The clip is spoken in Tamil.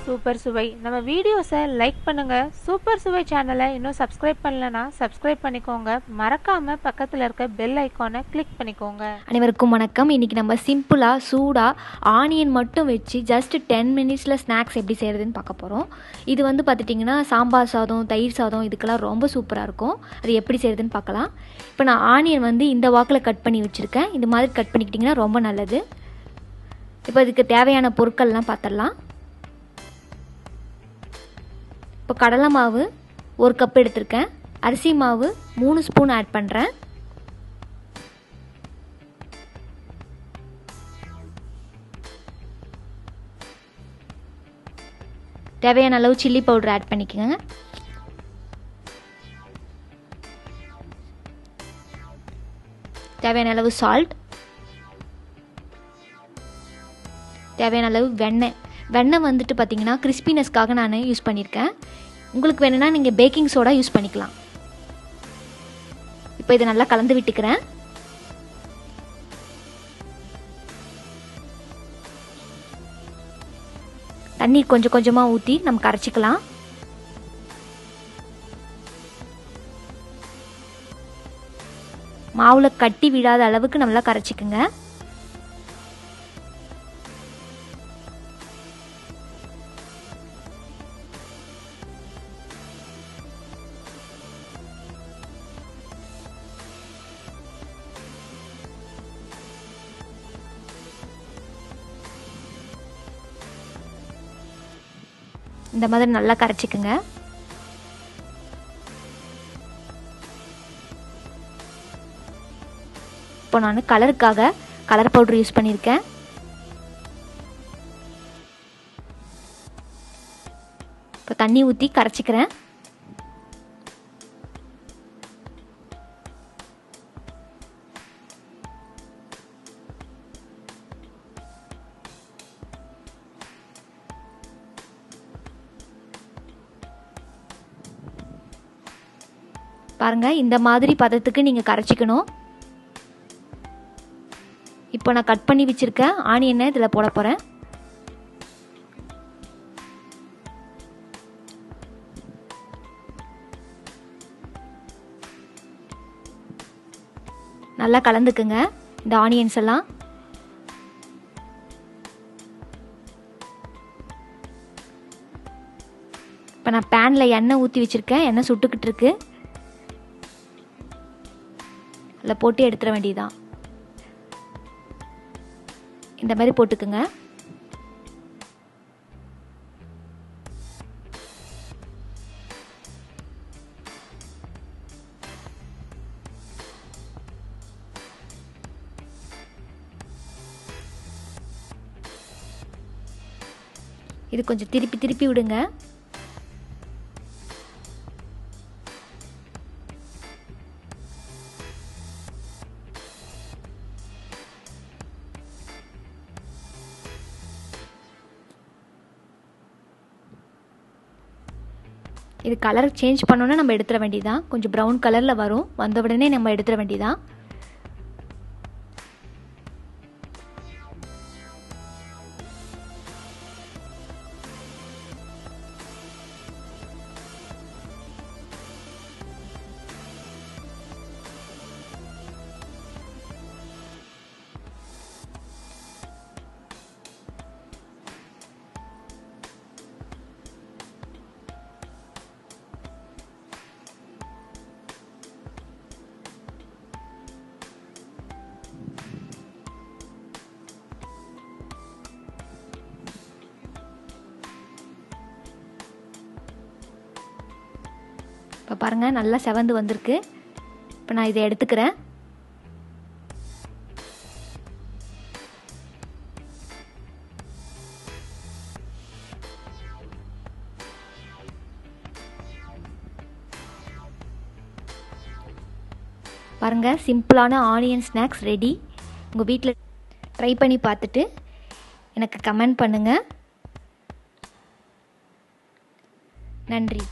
சூப்பர் சுவை. நம்ம வீடியோஸை லைக் பண்ணுங்க. சூப்பர் சுவை சேனலை இன்னும் சப்ஸ்கிரைப் பண்ணலனா சப்ஸ்கிரைப் பண்ணிக்கோங்க. மறக்காம பக்கத்தில் இருக்க பெல் ஐக்கானை கிளிக் பண்ணிக்கோங்க. அனைவருக்கும் வணக்கம். இன்றைக்கி நம்ம சிம்பிளாக சூடாக ஆனியன் மட்டும் வச்சு ஜஸ்ட் 10 மினிட்ஸில் ஸ்நாக்ஸ் எப்படி செய்கிறதுன்னு பார்க்க போகிறோம். இது பார்த்துட்டிங்கன்னா சாம்பார் சாதம், தயிர் சாதம் இதுக்கெல்லாம் ரொம்ப சூப்பராக இருக்கும். அது எப்படி செய்கிறதுன்னு பார்க்கலாம். இப்போ நான் ஆனியன் இந்த வாக்கில் கட் பண்ணி வச்சுருக்கேன். இந்த மாதிரி கட் பண்ணிக்கிட்டிங்கன்னா ரொம்ப நல்லது. இப்போ இதுக்கு தேவையான பொருட்கள்லாம் பார்த்துடலாம். இப்போ கடலை மாவு 1 கப் எடுத்திருக்கேன். அரிசி மாவு 3 ஸ்பூன் ஆட் பண்ணுறேன். தேவையான அளவு சில்லி பவுடர் ஆட் பண்ணிக்கோங்க. தேவையான அளவு சால்ட், தேவையான அளவு வெண்ணெய். பார்த்திங்கன்னா கிறிஸ்பினஸ்க்காக நான் யூஸ் பண்ணியிருக்கேன். உங்களுக்கு வேணும்னா நீங்கள் பேக்கிங் சோடா யூஸ் பண்ணிக்கலாம். இப்போ இதை நல்லா கலந்து விட்டுக்கிறேன். தண்ணீர் கொஞ்சம் கொஞ்சமாக ஊற்றி நம்ம கரைச்சிக்கலாம். மாவில் கட்டி விடாத அளவுக்கு நல்லா கரைச்சிக்குங்க. இந்த மாதிரி நல்லா கரைச்சிக்குங்க. இப்போ நான் கலருக்காக கலர் பவுடர் யூஸ் பண்ணியிருக்கேன். இப்போ தண்ணி ஊற்றி கரைச்சிக்கிறேன். பாருங்கள், இந்த மாதிரி பதத்துக்கு நீங்கள் கரைச்சிக்கணும். இப்போ நான் கட் பண்ணி வச்சுருக்கேன் ஆனியனை இதில் போட போகிறேன். நல்லா கலந்துக்குங்க இந்த ஆனியன்ஸ் எல்லாம். இப்போ நான் பேனில் எண்ணெய் ஊற்றி வச்சுருக்கேன். எண்ணெய் சுட்டுக்கிட்டு இருக்கு. அதில் போட்டு எடுத்துட வேண்டியதுதான். இந்த மாதிரி போட்டுக்குங்க. இது கொஞ்சம் திருப்பி திருப்பி விடுங்க. இது கலர் சேஞ்ச் பண்ணோன்னா நம்ம எடுத்துட வேண்டியதான். கொஞ்சம் ப்ரௌன் கலரில் வரும். வந்த உடனே நம்ம எடுத்துட வேண்டியதான். இப்போ பாருங்கள், நல்லா செவந்து வந்திருக்கு. இப்போ நான் இதை எடுத்துக்கிறேன். பாருங்கள், சிம்பிளான ஆனியன் ஸ்நாக்ஸ் ரெடி. உங்கள் வீட்டில் ட்ரை பண்ணி பார்த்துட்டு எனக்கு கமெண்ட் பண்ணுங்கள். நன்றி.